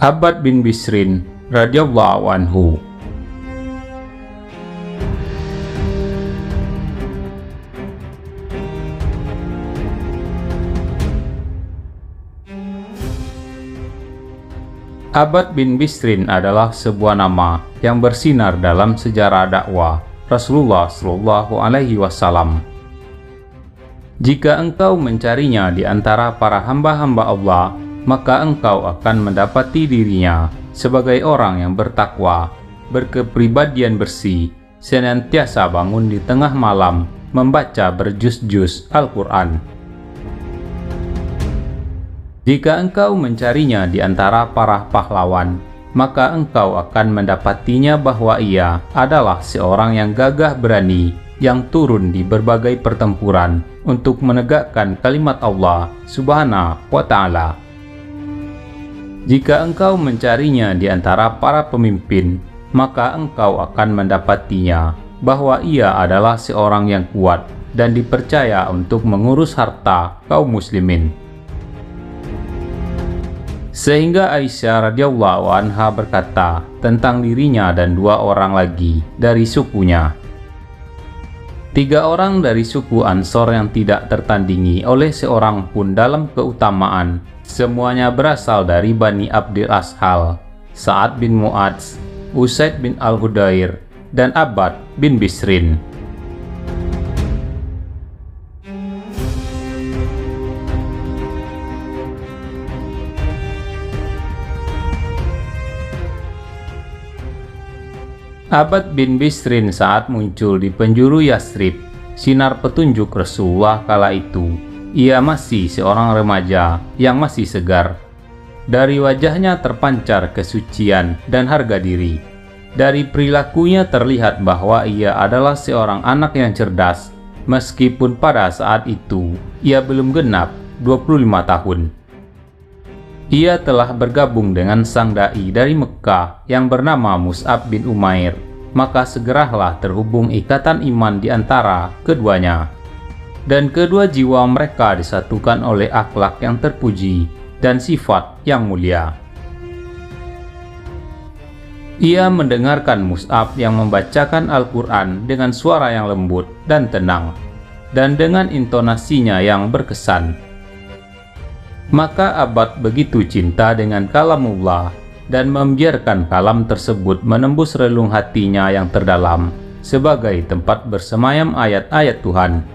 Abbad bin Bisrin radhiyallahu anhu. Abbad bin Bisrin adalah sebuah nama yang bersinar dalam sejarah dakwah Rasulullah Shallallahu Alaihi Wasallam. Jika engkau mencarinya di antara para hamba-hamba Allah, maka engkau akan mendapati dirinya sebagai orang yang bertakwa, berkepribadian bersih, senantiasa bangun di tengah malam, membaca berjuz-juz Al-Quran. Jika engkau mencarinya di antara para pahlawan, maka engkau akan mendapatinya bahwa ia adalah seorang yang gagah berani, yang turun di berbagai pertempuran untuk menegakkan kalimat Allah Subhanahu wa Ta'ala. Jika engkau mencarinya di antara para pemimpin, maka engkau akan mendapatinya bahwa ia adalah seorang yang kuat dan dipercaya untuk mengurus harta kaum muslimin. Sehingga Aisyah radhiyallahu anha berkata tentang dirinya dan dua orang lagi dari sukunya. 3 orang dari suku Ansor yang tidak tertandingi oleh seorang pun dalam keutamaan, semuanya berasal dari Bani Abdil Ashal, Sa'ad bin Mu'adz, Usaid bin Al-Hudair, dan Abbad bin Bisrin. Abbad bin Bisrin saat muncul di penjuru Yathrib, sinar petunjuk Rasulullah kala itu. Ia masih seorang remaja yang masih segar. Dari wajahnya terpancar kesucian dan harga diri. Dari perilakunya terlihat bahwa ia adalah seorang anak yang cerdas, meskipun pada saat itu ia belum genap 25 tahun. Ia telah bergabung dengan sang dai dari Mekah yang bernama Mus'ab bin Umair, maka segeralah terhubung ikatan iman di antara keduanya. Dan kedua jiwa mereka disatukan oleh akhlak yang terpuji dan sifat yang mulia. Ia mendengarkan Mus'ab yang membacakan Al-Quran dengan suara yang lembut dan tenang, dan dengan intonasinya yang berkesan. Maka Abbad begitu cinta dengan kalamullah dan membiarkan kalam tersebut menembus relung hatinya yang terdalam sebagai tempat bersemayam ayat-ayat Tuhan.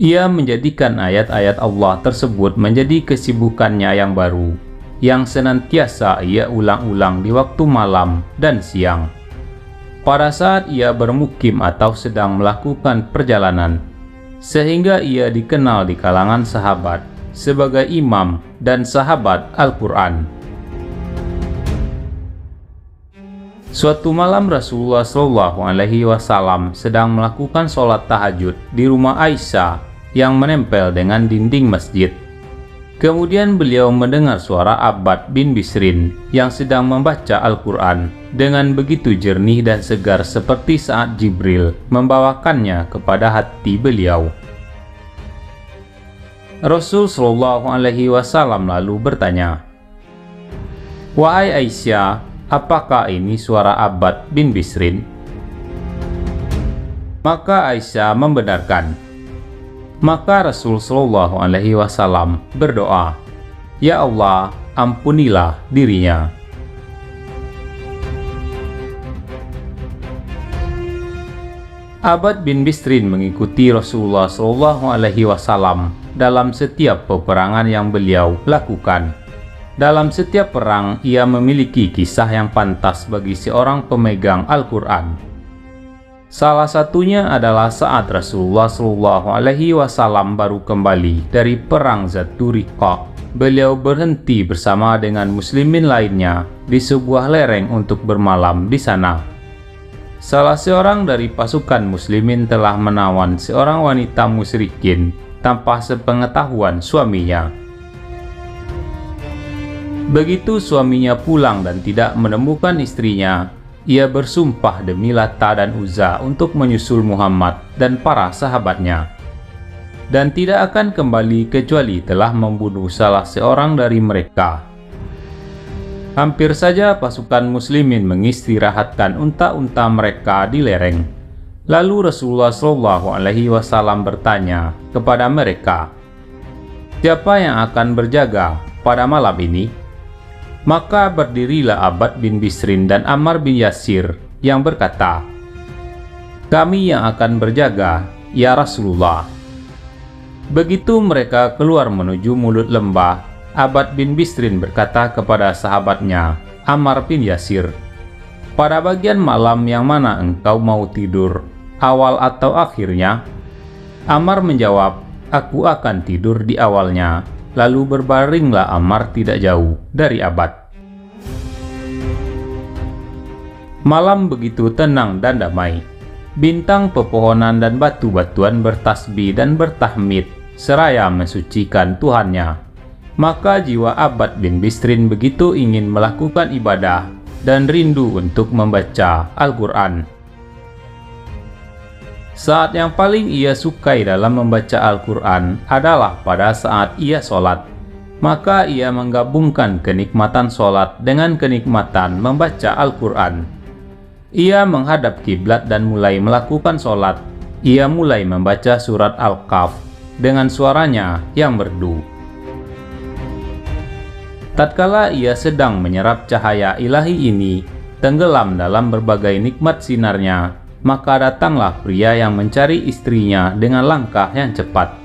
Ia menjadikan ayat-ayat Allah tersebut menjadi kesibukannya yang baru, yang senantiasa ia ulang-ulang di waktu malam dan siang. Pada saat ia bermukim atau sedang melakukan perjalanan, sehingga ia dikenal di kalangan sahabat sebagai imam dan sahabat Al-Quran. Suatu malam Rasulullah SAW sedang melakukan sholat tahajud di rumah Aisyah yang menempel dengan dinding masjid. Kemudian beliau mendengar suara Abbad bin Bisrin yang sedang membaca Al-Quran dengan begitu jernih dan segar seperti saat Jibril membawakannya kepada hati beliau. Rasul Shallallahu Alaihi Wasallam lalu bertanya, "Wahai Aisyah, apakah ini suara Abbad bin Bisrin?" Maka Aisyah membenarkan. Maka Rasul Shallallahu Alaihi Wasallam berdoa, "Ya Allah, ampunilah dirinya." Abbad bin Bisrin mengikuti Rasulullah Shallallahu Alaihi Wasallam dalam setiap peperangan yang beliau lakukan. Dalam setiap perang, ia memiliki kisah yang pantas bagi seorang pemegang Al-Quran. Salah satunya adalah saat Rasulullah Shallallahu Alaihi Wasallam baru kembali dari perang Zaturiqa. Beliau berhenti bersama dengan muslimin lainnya di sebuah lereng untuk bermalam di sana. Salah seorang dari pasukan muslimin telah menawan seorang wanita musyrikin tanpa sepengetahuan suaminya. Begitu suaminya pulang dan tidak menemukan istrinya, ia bersumpah demi Lata dan Uzza untuk menyusul Muhammad dan para sahabatnya, dan tidak akan kembali kecuali telah membunuh salah seorang dari mereka. Hampir saja pasukan muslimin mengistirahatkan unta-unta mereka di lereng. Lalu Rasulullah SAW bertanya kepada mereka, "Siapa yang akan berjaga pada malam ini?" Maka berdirilah Abbad bin Bisrin dan Ammar bin Yasir yang berkata, "Kami yang akan berjaga, ya Rasulullah." Begitu mereka keluar menuju mulut lembah, Abbad bin Bisrin berkata kepada sahabatnya, Ammar bin Yasir, "Pada bagian malam yang mana engkau mau tidur, awal atau akhirnya?" Ammar menjawab, "Aku akan tidur di awalnya." Lalu berbaringlah Ammar tidak jauh dari Abbad. Malam begitu tenang dan damai. Bintang, pepohonan, dan batu-batuan bertasbih dan bertahmid seraya mensucikan Tuhannya. Maka jiwa Abbad bin Bisrin begitu ingin melakukan ibadah dan rindu untuk membaca Al-Quran. Saat yang paling ia sukai dalam membaca Al-Quran adalah pada saat ia sholat. Maka ia menggabungkan kenikmatan sholat dengan kenikmatan membaca Al-Quran. Ia menghadap kiblat dan mulai melakukan sholat. Ia mulai membaca surat Al-Kahf dengan suaranya yang merdu. Tatkala ia sedang menyerap cahaya ilahi ini, tenggelam dalam berbagai nikmat sinarnya, maka datanglah pria yang mencari istrinya dengan langkah yang cepat.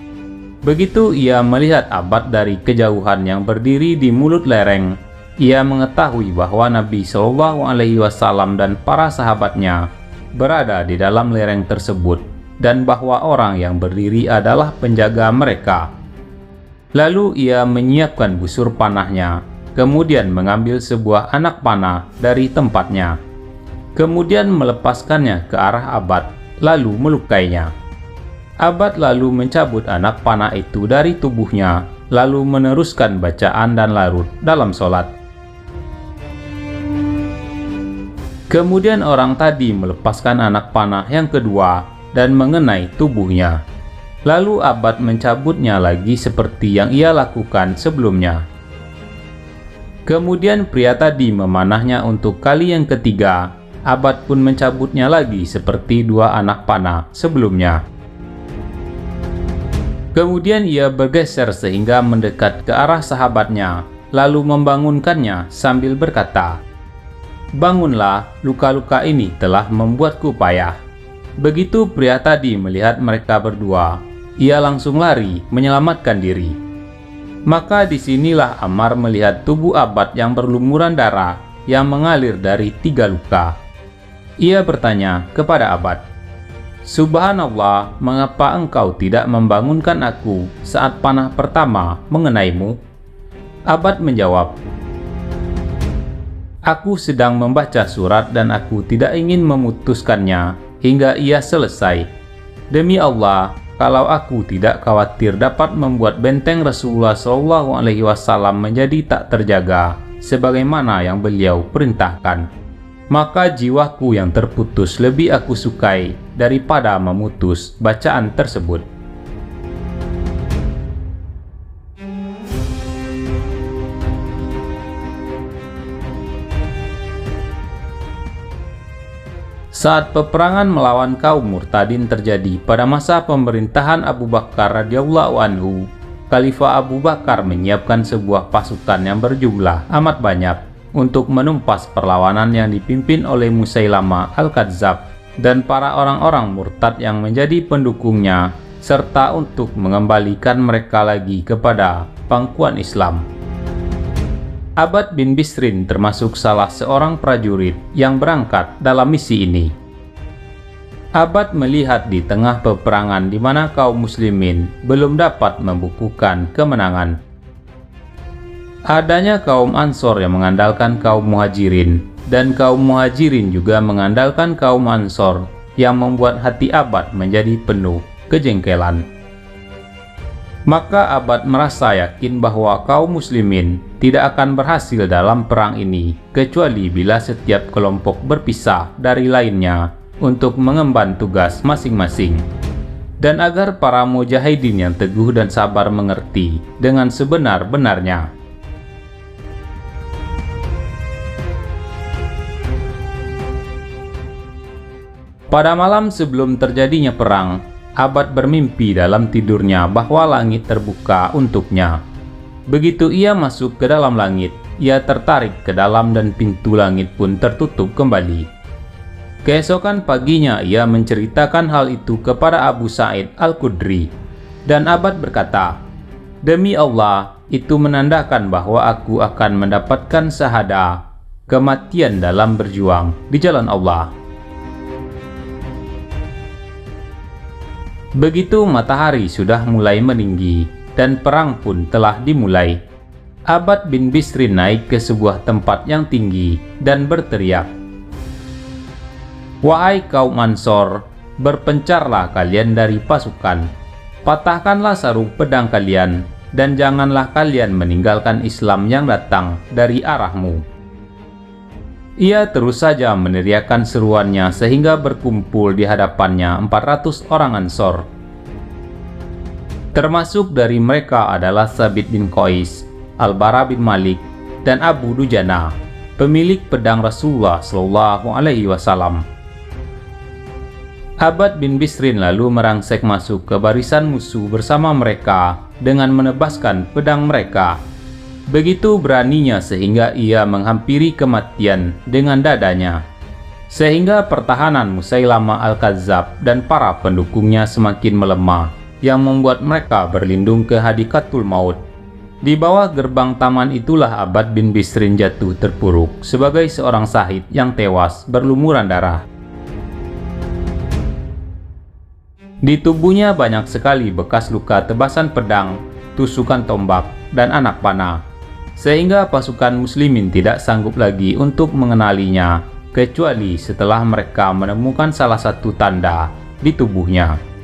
Begitu ia melihat Abbad dari kejauhan yang berdiri di mulut lereng, ia mengetahui bahwa Nabi SAW dan para sahabatnya berada di dalam lereng tersebut dan bahwa orang yang berdiri adalah penjaga mereka. Lalu ia menyiapkan busur panahnya, kemudian mengambil sebuah anak panah dari tempatnya. Kemudian melepaskannya ke arah Abbad, lalu melukainya. Abbad lalu mencabut anak panah itu dari tubuhnya, lalu meneruskan bacaan dan larut dalam sholat. Kemudian orang tadi melepaskan anak panah yang kedua dan mengenai tubuhnya. Lalu Abbad mencabutnya lagi seperti yang ia lakukan sebelumnya. Kemudian pria tadi memanahnya untuk kali yang ketiga. Abbad pun mencabutnya lagi seperti dua anak panah sebelumnya. Kemudian ia bergeser sehingga mendekat ke arah sahabatnya, lalu membangunkannya sambil berkata, "Bangunlah, luka-luka ini telah membuatku payah." Begitu pria tadi melihat mereka berdua, ia langsung lari menyelamatkan diri. Maka disinilah Ammar melihat tubuh Abbad yang berlumuran darah yang mengalir dari 3 luka. Ia bertanya kepada Abbad, "Subhanallah, mengapa engkau tidak membangunkan aku saat panah pertama mengenaimu?" Abbad menjawab, "Aku sedang membaca surat dan aku tidak ingin memutuskannya hingga ia selesai. Demi Allah, kalau aku tidak khawatir dapat membuat benteng Rasulullah SAW menjadi tak terjaga sebagaimana yang beliau perintahkan, maka jiwaku yang terputus lebih aku sukai daripada memutus bacaan tersebut." Saat peperangan melawan kaum murtadin terjadi pada masa pemerintahan Abu Bakar radhiyallahu anhu, Khalifah Abu Bakar menyiapkan sebuah pasukan yang berjumlah amat banyak untuk menumpas perlawanan yang dipimpin oleh Musailamah Al-Kadzab dan para orang-orang murtad yang menjadi pendukungnya, serta untuk mengembalikan mereka lagi kepada pangkuan Islam. Abbad bin Bisrin termasuk salah seorang prajurit yang berangkat dalam misi ini. Abbad melihat di tengah peperangan di mana kaum muslimin belum dapat membukukan kemenangan. Adanya kaum Ansor yang mengandalkan kaum Muhajirin, dan kaum Muhajirin juga mengandalkan kaum Ansor, yang membuat hati Abbad menjadi penuh kejengkelan. Maka Abbad merasa yakin bahwa kaum muslimin tidak akan berhasil dalam perang ini kecuali bila setiap kelompok berpisah dari lainnya untuk mengemban tugas masing-masing, dan agar para mujahidin yang teguh dan sabar mengerti dengan sebenar-benarnya. Pada malam sebelum terjadinya perang, Abad bermimpi dalam tidurnya bahwa langit terbuka untuknya. Begitu ia masuk ke dalam langit, ia tertarik ke dalam dan pintu langit pun tertutup kembali. Keesokan paginya ia menceritakan hal itu kepada Abu Sa'id Al-Khudri, dan Abad berkata, "Demi Allah, itu menandakan bahwa aku akan mendapatkan syahadah, kematian dalam berjuang di jalan Allah." Begitu matahari sudah mulai meninggi dan perang pun telah dimulai, Abad bin Bisrin naik ke sebuah tempat yang tinggi dan berteriak, "Wahai kaum Ansor, berpencarlah kalian dari pasukan, patahkanlah sarung pedang kalian, dan janganlah kalian meninggalkan Islam yang datang dari arahmu." Ia terus saja meneriakkan seruannya sehingga berkumpul di hadapannya 400 orang Ansor. Termasuk dari mereka adalah Sabit bin Qais, Al-Bara bin Malik, dan Abu Dujana, pemilik pedang Rasulullah Shallallahu Alaihi Wasallam. Abad bin Bisrin lalu merangsek masuk ke barisan musuh bersama mereka dengan menebaskan pedang mereka. Begitu beraninya sehingga ia menghampiri kematian dengan dadanya, sehingga pertahanan Musailama Al-Kadzab dan para pendukungnya semakin melemah, yang membuat mereka berlindung ke hadikatul maut. Di bawah gerbang taman itulah Abad bin Bisrin jatuh terpuruk sebagai seorang syahid yang tewas berlumuran darah. Di tubuhnya banyak sekali bekas luka tebasan pedang, tusukan tombak, dan anak panah, sehingga pasukan muslimin tidak sanggup lagi untuk mengenalinya kecuali setelah mereka menemukan salah satu tanda di tubuhnya.